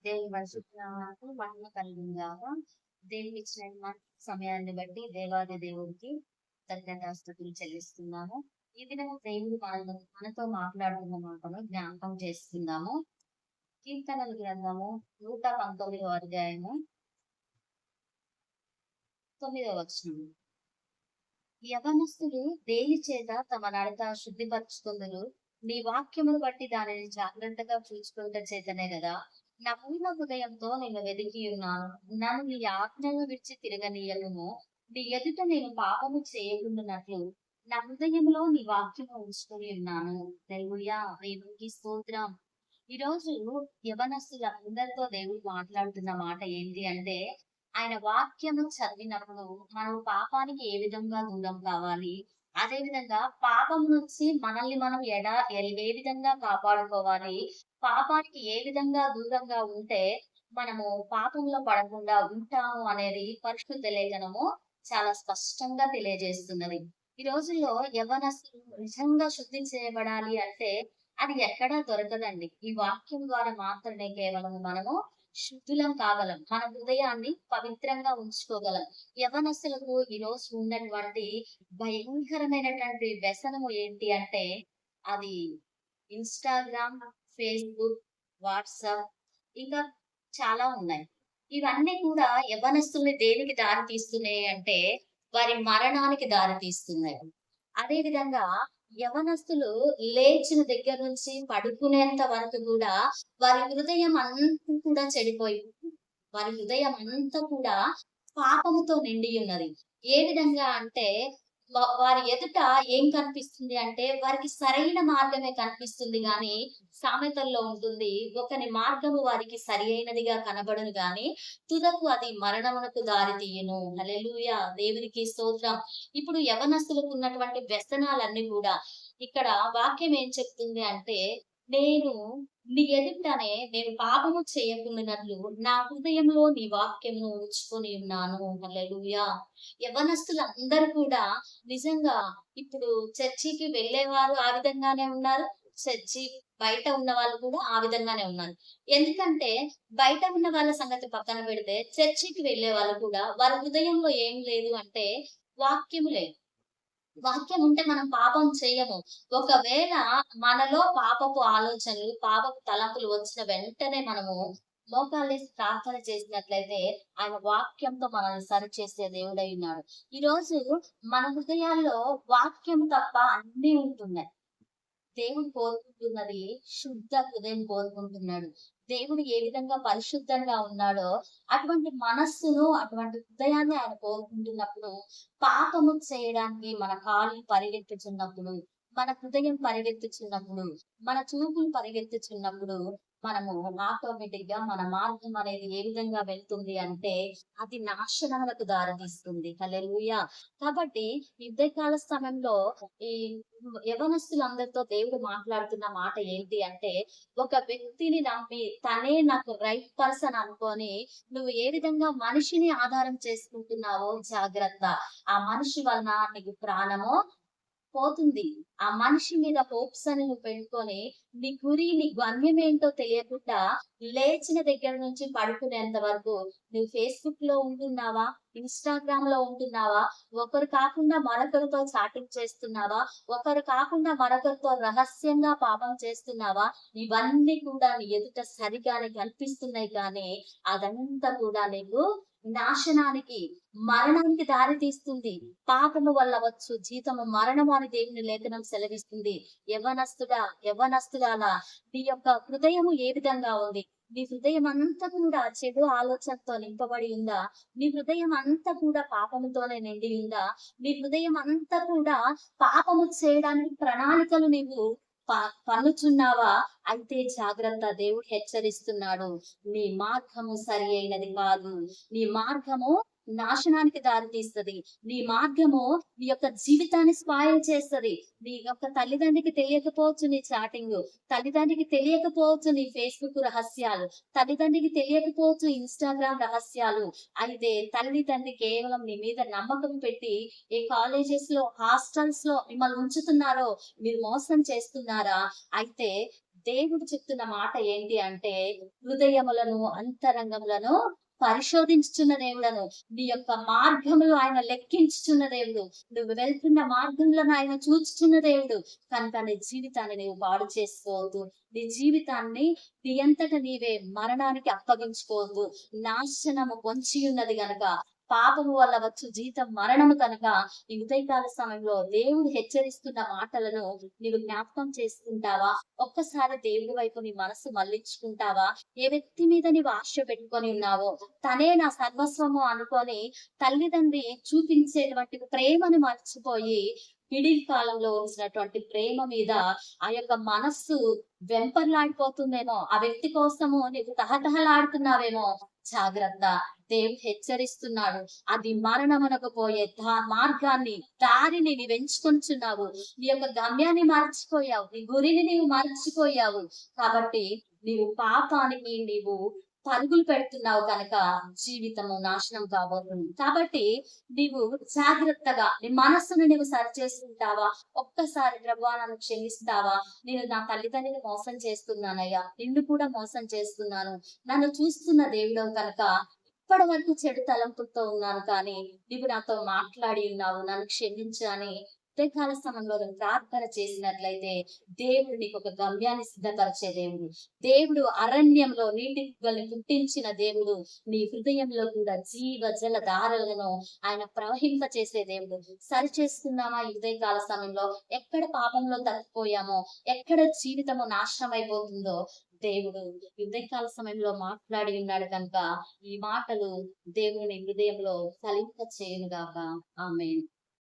దేవుని పరిశుద్ధ నామమునకు మహిమ కలుగును గాక. దేవుడు ఇచ్చిన సమయాన్ని బట్టి దేవాది దేవుడికి కృతజ్ఞతాస్తుతులు చెల్లిస్తున్నాము. ఈ దినం దేవుడు మనతో మాట్లాడుతున్న మాటను జ్ఞాపకం చేస్తున్నాము. కీర్తనల గ్రంథము 119వ అధ్యాయము 9వ వచనం. యవనస్తులు దేని చేత తమ నడత శుద్ధిపరచుకుందురు? నీ వాక్యమును బట్టి దానిని జాగ్రత్తగా చూసుకుంట చేతనే కదా. నా పూర్ణ హృదయంతో నేను వెదికి ఉన్నాను. నన్ను నీ ఆజ్ఞలు విడిచి తిరగనీయకుము. నీ ఎదుట నేను పాపము చేయకుండానట్లు నా హృదయంలో నీ వాక్యము ఉంచుకొని ఉన్నాను. హల్లెలూయా, దేవునికి స్తోత్రం. ఈ రోజు యవనస్తుల అందరితో దేవుడు మాట్లాడుతున్న మాట ఏంటి అంటే, ఆయన వాక్యము చదివినప్పుడు మనం పాపానికి ఏ విధంగా దూరం కావాలి, అదే విధంగా పాపం నుంచి మనల్ని మనం ఏ విధంగా కాపాడుకోవాలి, పాపానికి ఏ విధంగా దూరంగా ఉంటే మనము పాపంలో పడకుండా ఉంటాము అనేది పరిశుద్ధ లేఖనము చాలా స్పష్టంగా తెలియజేస్తున్నది. ఈ రోజుల్లో యవ్వనస్తులు నిజంగా శుద్ధి చేయబడాలి అంటే అది ఎక్కడా దొరకదండి. ఈ వాక్యం ద్వారా మాత్రమే కేవలం మనము శుద్ధులం కాగలం. మన హృదయాన్ని పవిత్రంగా ఉంచుకోగలం. యవ్వనస్తులకు ఈ రోజు ఉన్నటువంటి భయంకరమైనటువంటి వ్యసనము ఏంటి అంటే అది ఇన్‌స్టాగ్రామ్, ఫేస్‌బుక్, వాట్సాప్ ఇంకా చాలా ఉన్నాయి. ఇవన్నీ కూడా యవ్వనస్తుల్ని దేనికి దారి తీస్తున్నాయి అంటే వారి మరణానికి దారి తీస్తున్నాయి. అదే విధంగా యవ్వనస్తులు లేచిన దగ్గర నుంచి పడుకునేంత వరకు కూడా వారి హృదయం అంతా కూడా చెడిపోయి, వారి హృదయం అంతా కూడా పాపముతో నిండి ఉన్నది. ఏ విధంగా అంటే వారి ఎదుట ఏం కనిపిస్తుంది అంటే వారికి సరైన మార్గమే కనిపిస్తుంది గాని, సామెతల్లో ఉంటుంది, ఒకని మార్గము వారికి సరి అయినదిగా కనబడును గాని తుదకు అది మరణమునకు దారి తీయును. హల్లెలూయా, దేవునికి స్తోత్రం. ఇప్పుడు యవ్వనస్తులకు ఉన్నటువంటి వ్యసనాలన్నీ కూడా ఇక్కడ వాక్యం ఏం చెప్తుంది అంటే, నేను నీ ఎదుటనే నేను పాపము చేయకుండానట్లు నా హృదయంలో నీ వాక్యమును ఉంచుకొని ఉన్నాను. హల్లెలూయా. యవ్వనస్తులందరూ కూడా నిజంగా ఇప్పుడు చర్చికి వెళ్ళేవారు ఆ విధంగానే ఉన్నారు. చర్చి బయట ఉన్న వాళ్ళు కూడా ఆ విధంగానే ఉన్నారు. ఎందుకంటే బయట ఉన్న వాళ్ళ సంగతి పక్కన పెడితే చర్చికి వెళ్ళే వాళ్ళు కూడా వారి హృదయంలో ఏం లేదు అంటే వాక్యము లేదు. వాక్యం ఉంటే మనం పాపం చేయము. ఒకవేళ మనలో పాపపు ఆలోచనలు, పాపపు తలంపులు వచ్చిన వెంటనే మనము మోకాళ్ళేసి ప్రార్థన చేసినట్లయితే ఆయన వాక్యంతో మనల్ని సరిచేసే దేవుడై ఉన్నాడు. ఈరోజు మన హృదయాల్లో వాక్యం తప్ప అన్నీ ఉంటున్నాయి. దేవుడు కోరుకుంటున్నది శుద్ధ హృదయం కోరుకుంటున్నాడు. దేవుడు ఏ విధంగా పరిశుద్ధంగా ఉన్నాడో అటువంటి మనస్సును, అటువంటి హృదయాన్ని ఆయన కోరుకుంటున్నప్పుడు, పాపము చేయడానికి మన కాళ్ళు పరిగెత్తుచున్నప్పుడు, మన హృదయం పరిగెత్తుచున్నప్పుడు, మన చూపులు పరిగెత్తుచున్నప్పుడు మనము ఆటోమేటిక్ గా మన మార్గం అనేది ఏ విధంగా వెళ్తుంది అంటే అది నాశనములకు దారితీస్తుంది. హల్లెలూయా. కాబట్టి ఈ ఉదయకాల సమయంలో ఈ యవ్వనస్తులందరితో దేవుడు మాట్లాడుతున్న మాట ఏంటి అంటే, ఒక వ్యక్తిని నమ్మి తనే నాకు రైట్ పర్సన్ అనుకొని నువ్వు ఏ విధంగా మనిషిని ఆధారం చేసుకుంటున్నావో జాగ్రత్త. ఆ మనిషి వలన నీకు ప్రాణమో పోతుంది. ఆ మనిషి మీద హోప్స్ అని నువ్వు పెట్టుకొని నీ గురి, నీ గమ్యమేంటో తెలియకుండా లేచిన దగ్గర నుంచి పడుకునేంత వరకు నువ్వు ఫేస్‌బుక్ లో ఉంటున్నావా? ఇన్‌స్టాగ్రామ్ లో ఉంటున్నావా? ఒకరు కాకుండా మరొకరితో చాటింగ్ చేస్తున్నావా? ఒకరు కాకుండా మరొకరితో రహస్యంగా పాపం చేస్తున్నావా? ఇవన్నీ కూడా నీ ఎదుట సరిగానే కనిపిస్తున్నాయి కానీ అదంతా కూడా నీకు నాశనానికి, మరణానికి దారి తీస్తుంది. పాపము వల్ల వచ్చు జీతము మరణము అని దేవుని లేఖనం సెలవిస్తుంది. యవ్వనస్తుడా, యవ్వనస్తురాలా, నీ యొక్క హృదయము ఏ విధంగా ఉంది? నీ హృదయం అంతా కూడా చెడు ఆలోచనతో నింపబడి ఉందా? నీ హృదయం అంతా కూడా పాపముతోనే నిండి ఉందా? నీ హృదయం అంతా కూడా పాపము చేయడానికి ప్రణాళికలు నీవు పన్నుచున్నావా? అయితే జాగ్రత్త, దేవుడు హెచ్చరిస్తున్నాడు. నీ మార్గము సరి అయినది కాదు. నీ మార్గము నాశనానికి దారి తీస్తది. నీ మార్గము నీ యొక్క జీవితాన్ని స్పాయిల్ చేస్తది. నీ యొక్క తల్లిదండ్రికి తెలియకపోవచ్చు నీ చాటింగు. తల్లిదండ్రికి తెలియకపోవచ్చు నీ ఫేస్‌బుక్ రహస్యాలు. తల్లిదండ్రికి తెలియకపోవచ్చు ఇన్‌స్టాగ్రామ్ రహస్యాలు. అయితే తల్లిదండ్రి కేవలం నీ మీద నమ్మకం పెట్టి ఏ కాలేజెస్‌లో, హాస్టల్స్‌లో మిమ్మల్ని ఉంచుతున్నారో మీరు మోసం చేస్తున్నారా? అయితే దేవుడు చెప్తున్న మాట ఏంటి అంటే, హృదయములను, అంతరంగములను పరిశోధించుచున్న దేవుడను. నీ యొక్క మార్గములు ఆయన లెక్కించుచున్న దేవుడు. నువ్వు వెళ్తున్న మార్గములను ఆయన చూచుచున్న దేవుడు. కనుక నీ జీవితాన్ని నీవు పాడు చేసుకోవద్దు. నీ జీవితాన్ని నీ అంతట నీవే మరణానికి అప్పగించుకోవద్దు. నాశనము పొంచి ఉన్నది గనక, పాపము వల్ల వచ్చు జీతం మరణము కనుక, ఈ ఉదయకాల సమయంలో దేవుడు హెచ్చరిస్తున్న మాటలను నీవు జ్ఞాపకం చేసుకుంటావా? ఒక్కసారి దేవుడి వైపు నీ మనసు మళ్లించుకుంటావా? ఏ వ్యక్తి మీద నీవు ఆశ పెట్టుకొని ఉన్నావో, తనే నా సర్వస్వము అనుకొని తల్లిదండ్రి చూపించేటువంటి ప్రేమను మర్చిపోయి, మిడిల్ కాలంలో ఉంచినటువంటి ప్రేమ మీద ఆ యొక్క మనస్సు వెంపర్లాడిపోతుందేమో, ఆ వ్యక్తి కోసము నీవు తహతహలాడుతున్నావేమో, జాగ్రత్త. దేవుడు హెచ్చరిస్తున్నాడు. అది మరణమునకు పోయే మార్గాన్ని, దారిని నీవు ఎంచుకొనుచున్నావు. నీ యొక్క గమ్యాన్ని మర్చిపోయావు. నీ గురిని నీవు మర్చిపోయావు. కాబట్టి నీవు పాపానికి నీవు పరుగులు పెడుతున్నావు కనుక జీవితము నాశనం కాబోతుంది. కాబట్టి నీవు జాగ్రత్తగా నీ మనస్సును నీవు సరి చేసుకుంటావా? ఒక్కసారి ప్రభువా నన్ను క్షమిస్తావా? నేను నా తల్లిదండ్రిని మోసం చేస్తున్నానయ్యా, నిన్ను కూడా మోసం చేస్తున్నాను. నన్ను చూస్తున్న దేవుడవు కనుక ఇప్పటి వరకు చెడు తలంపులతో ఉన్నాను, కానీ నీవు నాతో మాట్లాడి ఉన్నావు, నన్ను క్షమించు అని ఉదయకాల సమయంలో నువ్వు ప్రార్థన చేసినట్లయితే, దేవుడు నీకు ఒక గమ్యాన్ని సిద్ధపరిచే దేవుడు. దేవుడు అరణ్యంలో నీటి బుగ్గల్ని పుట్టించిన దేవుడు. నీ హృదయంలో కూడా జీవ జల ధారలను ఆయన ప్రవహింప చేసే దేవుడు. సరి చేసుకున్నామా ఈ ఉదయకాల సమయంలో? ఎక్కడ పాపంలో తప్పిపోయామో, ఎక్కడ జీవితము నాశనం అయిపోతుందో దేవుడు ఈ ఉదయకాల సమయంలో మాట్లాడి ఉన్నాడు కనుక, ఈ మాటలు దేవుని హృదయంలో ఫలింప చేయునుగాక. ఆమేన్.